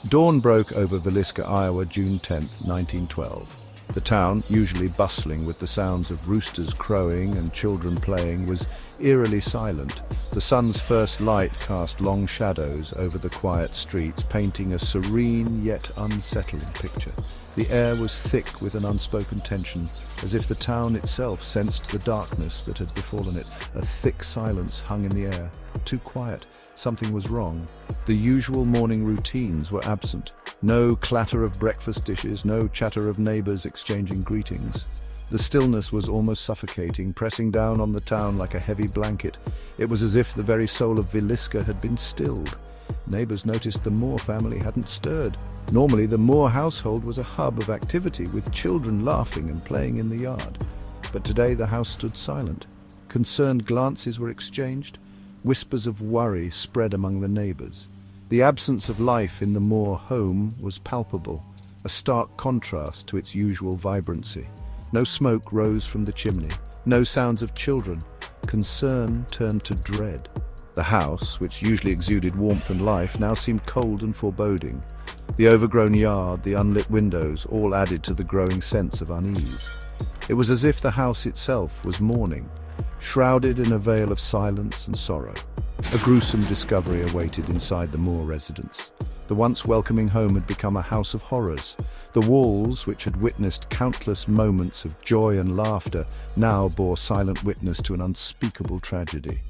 Dawn broke over Villisca, Iowa, June 10, 1912. The town, usually bustling with the sounds of roosters crowing and children playing, was eerily silent. The sun's first light cast long shadows over the quiet streets, painting a serene yet unsettling picture. The air was thick with an unspoken tension, as if the town itself sensed the darkness that had befallen it. A thick silence hung in the air. Too quiet. Something was wrong. The usual morning routines were absent. No clatter of breakfast dishes, no chatter of neighbors exchanging greetings. The stillness was almost suffocating, pressing down on the town like a heavy blanket. It was as if the very soul of Villisca had been stilled. Neighbors noticed the Moore family hadn't stirred. Normally, the Moore household was a hub of activity, with children laughing and playing in the yard. But today the house stood silent. Concerned glances were exchanged. Whispers of worry spread among the neighbors. The absence of life in the Moore home was palpable, a stark contrast to its usual vibrancy. No smoke rose from the chimney, no sounds of children. Concern turned to dread. The house, which usually exuded warmth and life, now seemed cold and foreboding. The overgrown yard, the unlit windows, all added to the growing sense of unease. It was as if the house itself was mourning, shrouded in a veil of silence and sorrow. A gruesome discovery awaited inside the Moore residence. The once welcoming home had become a house of horrors. The walls, which had witnessed countless moments of joy and laughter, now bore silent witness to an unspeakable tragedy.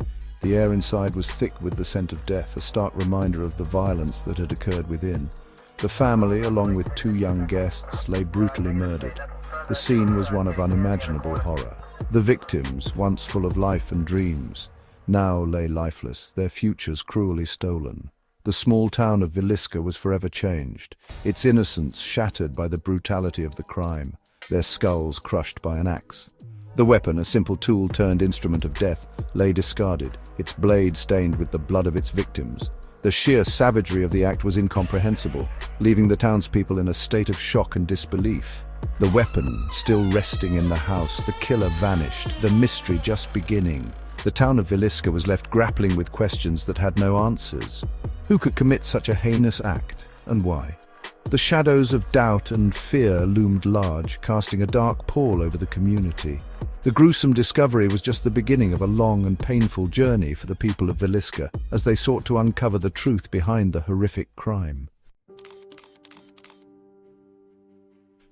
The air inside was thick with the scent of death, a stark reminder of the violence that had occurred within. The family, along with two young guests, lay brutally murdered. The scene was one of unimaginable horror. The victims, once full of life and dreams, now lay lifeless, their futures cruelly stolen. The small town of Villisca was forever changed, its innocence shattered by the brutality of the crime, their skulls crushed by an axe. The weapon, a simple tool turned instrument of death, lay discarded, its blade stained with the blood of its victims. The sheer savagery of the act was incomprehensible, leaving the townspeople in a state of shock and disbelief. The weapon still resting in the house, the killer vanished, the mystery just beginning. The town of Villisca was left grappling with questions that had no answers. Who could commit such a heinous act, and why? The shadows of doubt and fear loomed large, casting a dark pall over the community. The gruesome discovery was just the beginning of a long and painful journey for the people of Villisca, as they sought to uncover the truth behind the horrific crime.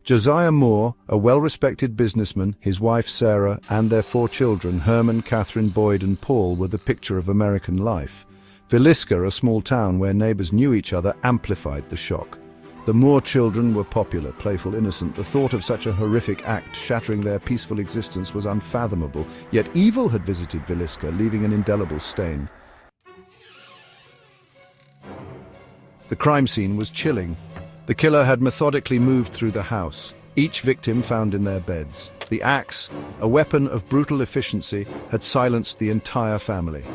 Josiah Moore, a well-respected businessman, his wife Sarah, and their 4 children, Herman, Catherine, Boyd, and Paul, were the picture of American life. Villisca, a small town where neighbors knew each other, amplified the shock. The Moore children were popular, playful, innocent. The thought of such a horrific act shattering their peaceful existence was unfathomable. Yet evil had visited Villisca, leaving an indelible stain. The crime scene was chilling. The killer had methodically moved through the house, each victim found in their beds. The axe, a weapon of brutal efficiency, had silenced the entire family.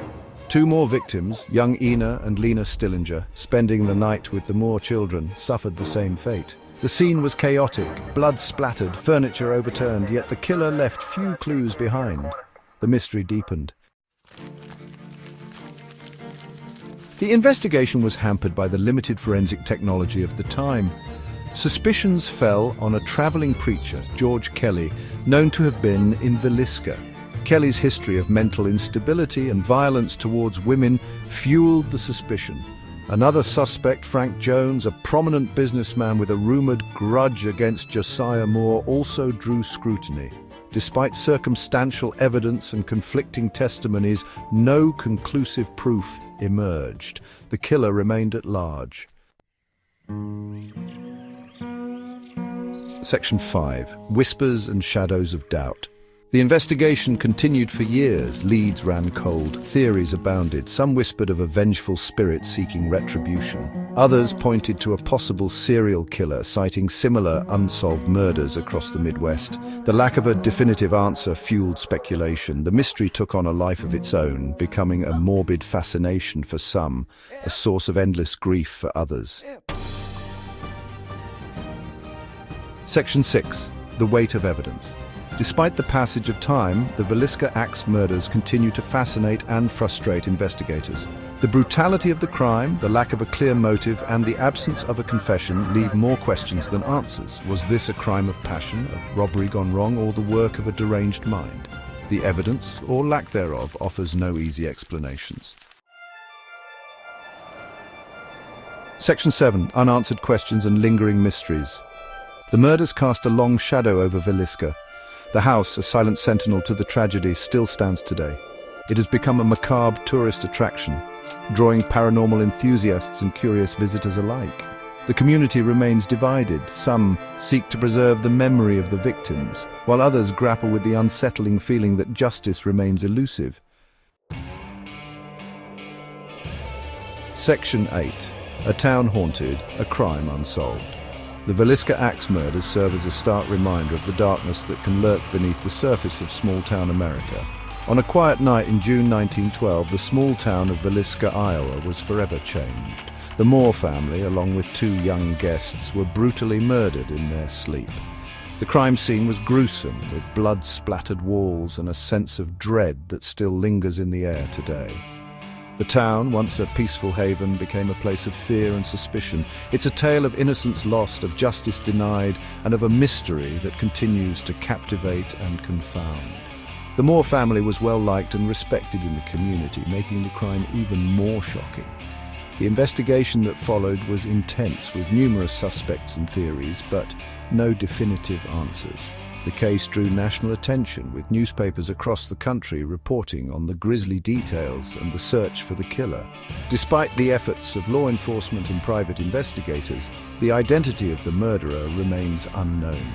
2 more victims, young Ina and Lena Stillinger, spending the night with the Moore children, suffered the same fate. The scene was chaotic, blood splattered, furniture overturned, yet the killer left few clues behind. The mystery deepened. The investigation was hampered by the limited forensic technology of the time. Suspicions fell on a traveling preacher, George Kelly, known to have been in Villisca. Kelly's history of mental instability and violence towards women fueled the suspicion. Another suspect, Frank Jones, a prominent businessman with a rumored grudge against Josiah Moore, also drew scrutiny. Despite circumstantial evidence and conflicting testimonies, no conclusive proof emerged. The killer remained at large. Section 5. Whispers and Shadows of Doubt. The investigation continued for years. Leads ran cold, theories abounded. Some whispered of a vengeful spirit seeking retribution. Others pointed to a possible serial killer, citing similar unsolved murders across the Midwest. The lack of a definitive answer fueled speculation. The mystery took on a life of its own, becoming a morbid fascination for some, a source of endless grief for others. Section 6. The Weight of Evidence. Despite the passage of time, the Villisca Axe Murders continue to fascinate and frustrate investigators. The brutality of the crime, the lack of a clear motive, and the absence of a confession leave more questions than answers. Was this a crime of passion, a robbery gone wrong, or the work of a deranged mind? The evidence, or lack thereof, offers no easy explanations. Section 7. Unanswered questions and lingering mysteries. The murders cast a long shadow over Villisca. The house, a silent sentinel to the tragedy, still stands today. It has become a macabre tourist attraction, drawing paranormal enthusiasts and curious visitors alike. The community remains divided. Some seek to preserve the memory of the victims, while others grapple with the unsettling feeling that justice remains elusive. Section 8. A town haunted, a crime unsolved. The Villisca Axe Murders serve as a stark reminder of the darkness that can lurk beneath the surface of small-town America. On a quiet night in June 1912, the small town of Villisca, Iowa, was forever changed. The Moore family, along with 2 young guests, were brutally murdered in their sleep. The crime scene was gruesome, with blood-splattered walls and a sense of dread that still lingers in the air today. The town, once a peaceful haven, became a place of fear and suspicion. It's a tale of innocence lost, of justice denied, and of a mystery that continues to captivate and confound. The Moore family was well liked and respected in the community, making the crime even more shocking. The investigation that followed was intense, with numerous suspects and theories, but no definitive answers. The case drew national attention, with newspapers across the country reporting on the grisly details and the search for the killer. Despite the efforts of law enforcement and private investigators, the identity of the murderer remains unknown.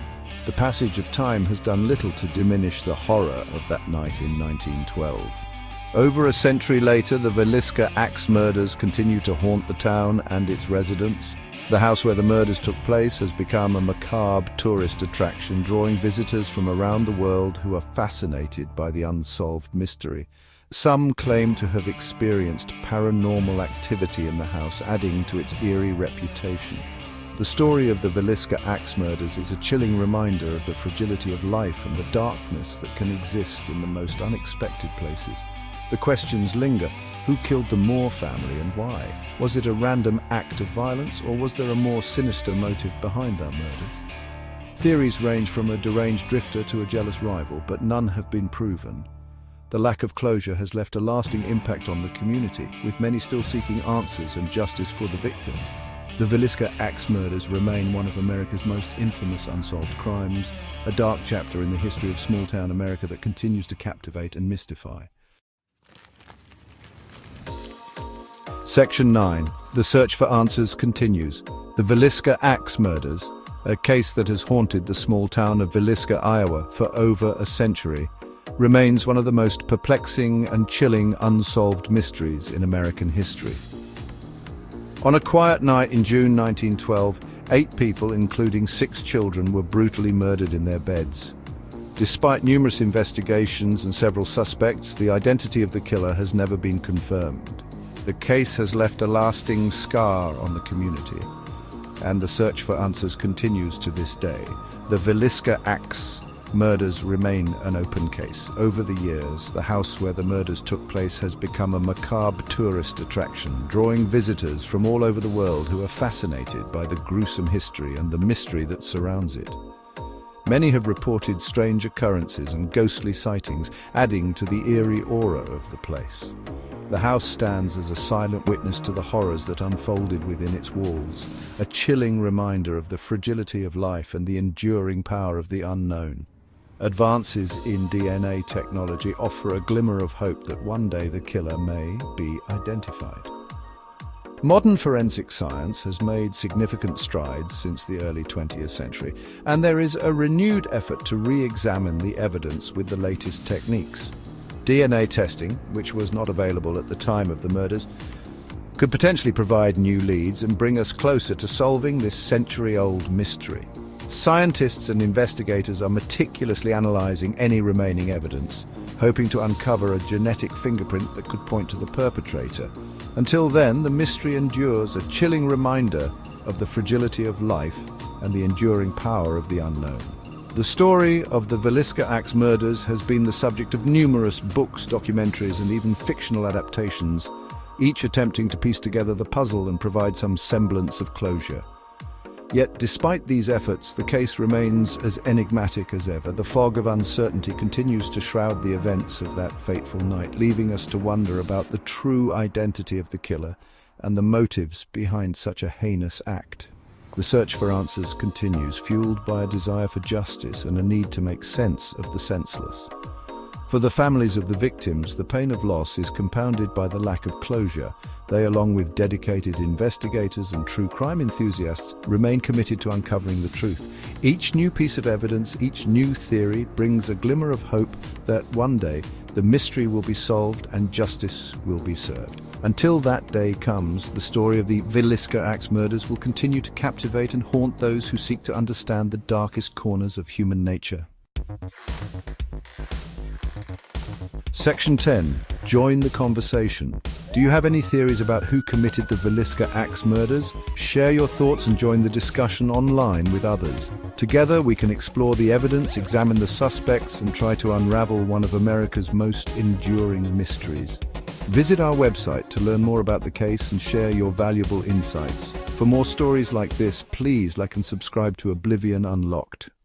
The passage of time has done little to diminish the horror of that night in 1912. Over a century later, the Villisca Axe Murders continue to haunt the town and its residents. The house where the murders took place has become a macabre tourist attraction, drawing visitors from around the world who are fascinated by the unsolved mystery. Some claim to have experienced paranormal activity in the house, adding to its eerie reputation. The story of the Villisca Axe Murders is a chilling reminder of the fragility of life and the darkness that can exist in the most unexpected places. The questions linger. Who killed the Moore family and why? Was it a random act of violence, or was there a more sinister motive behind their murders? Theories range from a deranged drifter to a jealous rival, but none have been proven. The lack of closure has left a lasting impact on the community, with many still seeking answers and justice for the victims. The Villisca Axe Murders remain one of America's most infamous unsolved crimes, a dark chapter in the history of small-town America that continues to captivate and mystify. Section 9. The search for answers continues. The Villisca Axe Murders, a case that has haunted the small town of Villisca, Iowa, for over a century, remains one of the most perplexing and chilling unsolved mysteries in American history. On a quiet night in June 1912, 8 people, including 6 children, were brutally murdered in their beds. Despite numerous investigations and several suspects, the identity of the killer has never been confirmed. The case has left a lasting scar on the community, and the search for answers continues to this day. The Villisca Axe Murders remain an open case. Over the years, the house where the murders took place has become a macabre tourist attraction, drawing visitors from all over the world who are fascinated by the gruesome history and the mystery that surrounds it. Many have reported strange occurrences and ghostly sightings, adding to the eerie aura of the place. The house stands as a silent witness to the horrors that unfolded within its walls, a chilling reminder of the fragility of life and the enduring power of the unknown. Advances in DNA technology offer a glimmer of hope that one day the killer may be identified. Modern forensic science has made significant strides since the early 20th century, and there is a renewed effort to re-examine the evidence with the latest techniques. DNA testing, which was not available at the time of the murders, could potentially provide new leads and bring us closer to solving this century-old mystery. Scientists and investigators are meticulously analyzing any remaining evidence, hoping to uncover a genetic fingerprint that could point to the perpetrator. Until then, the mystery endures, a chilling reminder of the fragility of life and the enduring power of the unknown. The story of the Villisca Axe Murders has been the subject of numerous books, documentaries, and even fictional adaptations, each attempting to piece together the puzzle and provide some semblance of closure. Yet, despite these efforts, the case remains as enigmatic as ever. The fog of uncertainty continues to shroud the events of that fateful night, leaving us to wonder about the true identity of the killer and the motives behind such a heinous act. The search for answers continues, fueled by a desire for justice and a need to make sense of the senseless. For the families of the victims, the pain of loss is compounded by the lack of closure. They, along with dedicated investigators and true crime enthusiasts, remain committed to uncovering the truth. Each new piece of evidence, each new theory brings a glimmer of hope that one day the mystery will be solved and justice will be served. Until that day comes, the story of the Villisca Axe Murders will continue to captivate and haunt those who seek to understand the darkest corners of human nature. Section 10. Join the conversation. Do you have any theories about who committed the Villisca Axe Murders? Share your thoughts and join the discussion online with others. Together we can explore the evidence, examine the suspects, and try to unravel one of America's most enduring mysteries. Visit our website to learn more about the case and share your valuable insights. For more stories like this, please like and subscribe to Oblivion Unlocked.